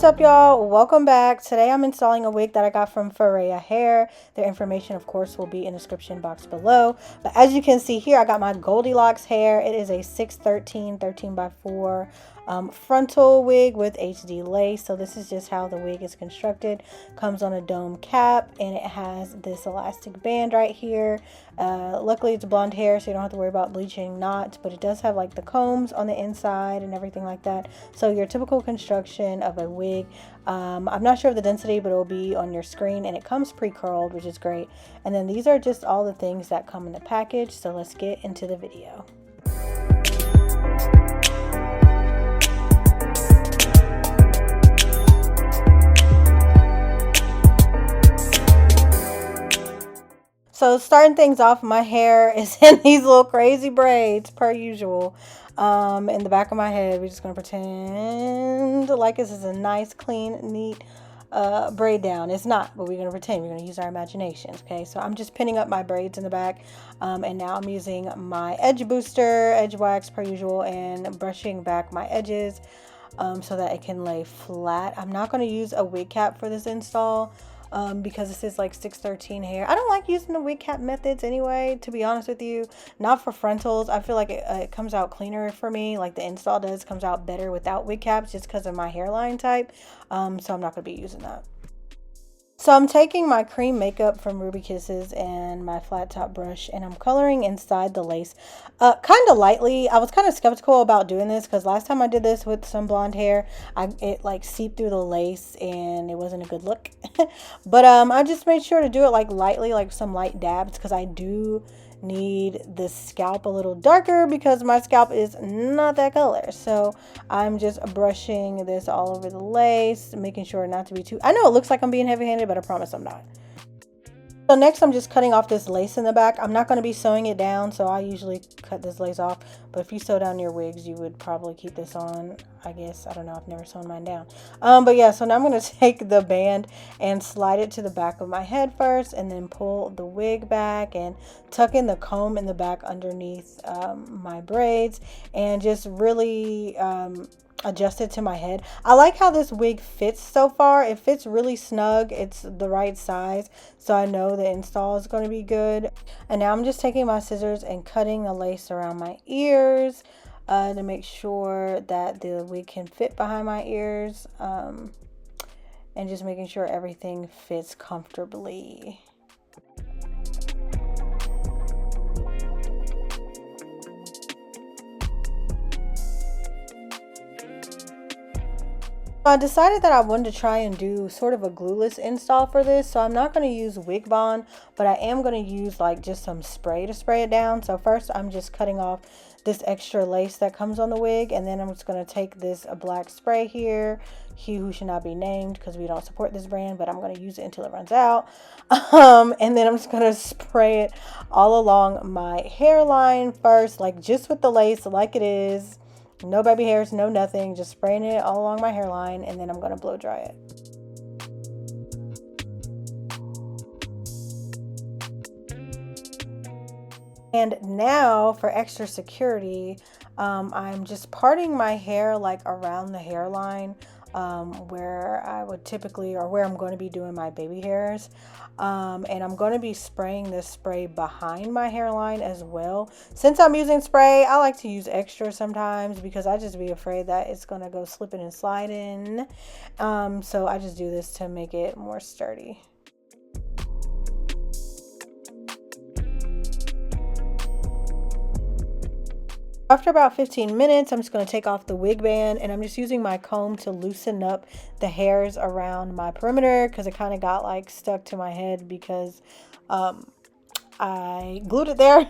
What's up, y'all? Welcome back. Today I'm installing a wig that I got from Firieya hair. Their information, of course, will be in the description box below. But as you can see here, I got my Goldilocks hair. It is a 613 13x4 frontal wig with HD lace. So this is just how the wig is constructed. Comes on a dome cap and it has this elastic band right here. Luckily it's blonde hair, so you don't have to worry about bleaching knots, but it does have like the combs on the inside and everything like that. So your typical construction of a wig. I'm not sure of the density, but it will be on your screen, and it comes pre-curled, which is great. And then these are just all the things that come in the package. So let's get into the video. So starting things off, my hair is in these little crazy braids per usual. In the back of my head, we're just going to pretend like this is a nice, clean, neat braid down. It's not, but we're going to pretend. We're going to use our imaginations, okay? So I'm just pinning up my braids in the back. And now I'm using my edge booster, edge wax per usual, and brushing back my edges so that it can lay flat. I'm not going to use a wig cap for this install. Because this is like 613 hair. I don't like using the wig cap methods anyway, to be honest with you. Not for frontals. I feel like it comes out cleaner for me. Like the install comes out better without wig caps just because of my hairline type. So I'm not going to be using that. So I'm taking my cream makeup from Ruby Kisses and my flat top brush, and I'm coloring inside the lace kind of lightly. I was kind of skeptical about doing this because last time I did this with some blonde hair, it like seeped through the lace and it wasn't a good look. But I just made sure to do it like lightly, like some light dabs, because I do need the scalp a little darker because my scalp is not that color. So I'm just brushing this all over the lace, making sure not to be too, I know it looks like I'm being heavy-handed, but I promise I'm not. So next I'm just cutting off this lace in the back. I'm not going to be sewing it down, so I usually cut this lace off. But if you sew down your wigs, you would probably keep this on, I guess. I don't know. I've never sewn mine down. But yeah, so now I'm going to take the band and slide it to the back of my head first, and then pull the wig back and tuck in the comb in the back underneath my braids, and just really adjust it to my head. I like how this wig fits so far. It fits really snug. It's the right size, so I know the install is going to be good. And now I'm just taking my scissors and cutting the lace around my ears to make sure that the wig can fit behind my ears, and just making sure everything fits comfortably. I decided that I wanted to try and do sort of a glueless install for this, so I'm not going to use wig bond, but I am going to use like just some spray to spray it down. So first I'm just cutting off this extra lace that comes on the wig, and then I'm just going to take this black spray here, Hue Who Should Not Be Named, because we don't support this brand, but I'm going to use it until it runs out. And then I'm just going to spray it all along my hairline first, like just with the lace like it is. No baby hairs, no nothing, just spraying it all along my hairline, and then I'm going to blow dry it. And now for extra security, I'm just parting my hair like around the hairline, where I would typically, or where I'm going to be doing my baby hairs. And I'm going to be spraying this spray behind my hairline as well. Since I'm using spray, I like to use extra sometimes because I just be afraid that it's going to go slipping and sliding. So I just do this to make it more sturdy. After about 15 minutes, I'm just going to take off the wig band, and I'm just using my comb to loosen up the hairs around my perimeter because it kind of got like stuck to my head because I glued it there.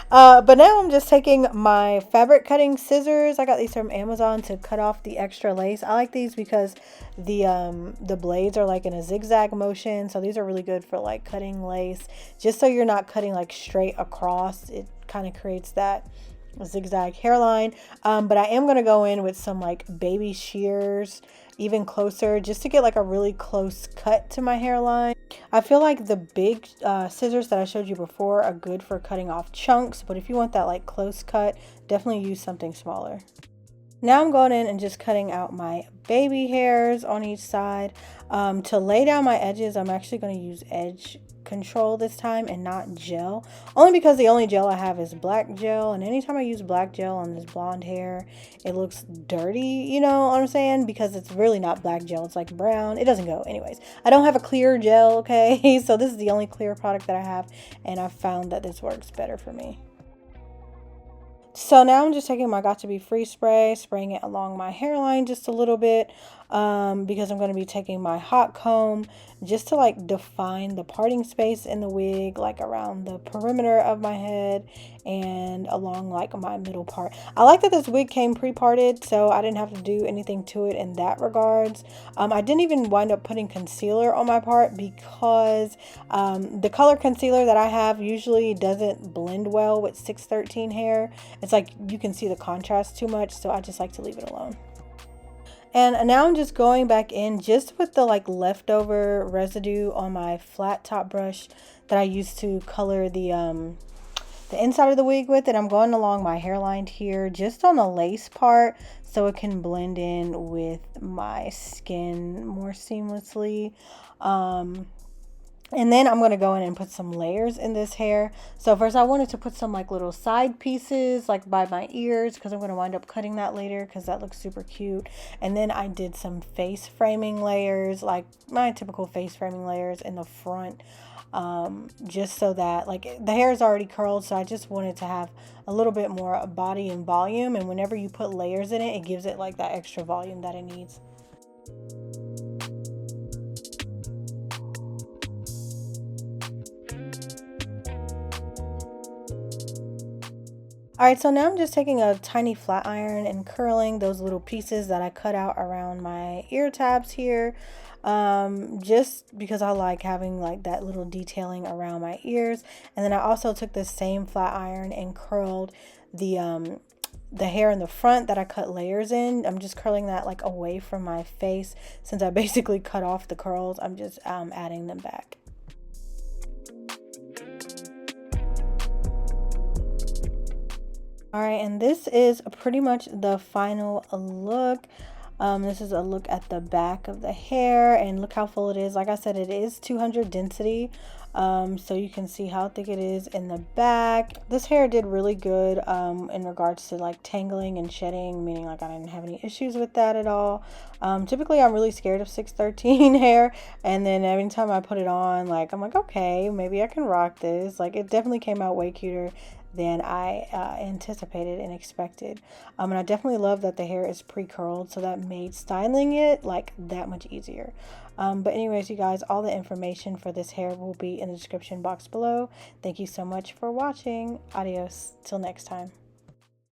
But now I'm just taking my fabric cutting scissors. I got these from Amazon to cut off the extra lace. I like these because the blades are like in a zigzag motion, so these are really good for like cutting lace, just so you're not cutting like straight across. It kind of creates that zigzag hairline. But I am going to go in with some like baby shears even closer, just to get like a really close cut to my hairline. I feel like the big scissors that I showed you before are good for cutting off chunks, but if you want that like close cut, definitely use something smaller. Now I'm going in and just cutting out my baby hairs on each side. To lay down my edges, I'm actually going to use edge control this time and not gel. Only because the only gel I have is black gel. And anytime I use black gel on this blonde hair, it looks dirty, you know what I'm saying? Because it's really not black gel. It's like brown. It doesn't go. Anyways, I don't have a clear gel, okay? So this is the only clear product that I have. And I've found that this works better for me. So now I'm just taking my Got To Be Free spray, spraying it along my hairline just a little bit, because I'm going to be taking my hot comb just to like define the parting space in the wig, like around the perimeter of my head and along like my middle part. I like that this wig came pre-parted, so I didn't have to do anything to it in that regards. I didn't even wind up putting concealer on my part because the color concealer that I have usually doesn't blend well with 613 hair. It's like you can see the contrast too much, so I just like to leave it alone. And now I'm just going back in just with the like leftover residue on my flat top brush that I used to color the inside of the wig with, and I'm going along my hairline here just on the lace part so it can blend in with my skin more seamlessly. And then I'm going to go in and put some layers in this hair. So first I wanted to put some like little side pieces like by my ears because I'm going to wind up cutting that later because that looks super cute. And then I did some face framing layers, like my typical face framing layers in the front. Just so that like the hair is already curled, so I just wanted to have a little bit more body and volume. And whenever you put layers in it, it gives it like that extra volume that it needs. All right, so now I'm just taking a tiny flat iron and curling those little pieces that I cut out around my ear tabs here. Just because I like having like that little detailing around my ears. And then I also took the same flat iron and curled the hair in the front that I cut layers in. I'm just curling that like away from my face. Since I basically cut off the curls, I'm just adding them back. All right, and this is pretty much the final look. This is a look at the back of the hair, and look how full it is. Like I said, it is 200 density, so you can see how thick it is in the back. This hair did really good in regards to like tangling and shedding, meaning like I didn't have any issues with that at all. Typically I'm really scared of 613 hair, and then every time I put it on, like I'm like, okay, maybe I can rock this. Like it definitely came out way cuter than I anticipated and expected. And I definitely love that the hair is pre-curled, so that made styling it like that much easier. But anyways, you guys, all the information for this hair will be in the description box below. Thank you so much for watching. Adios. Till next time.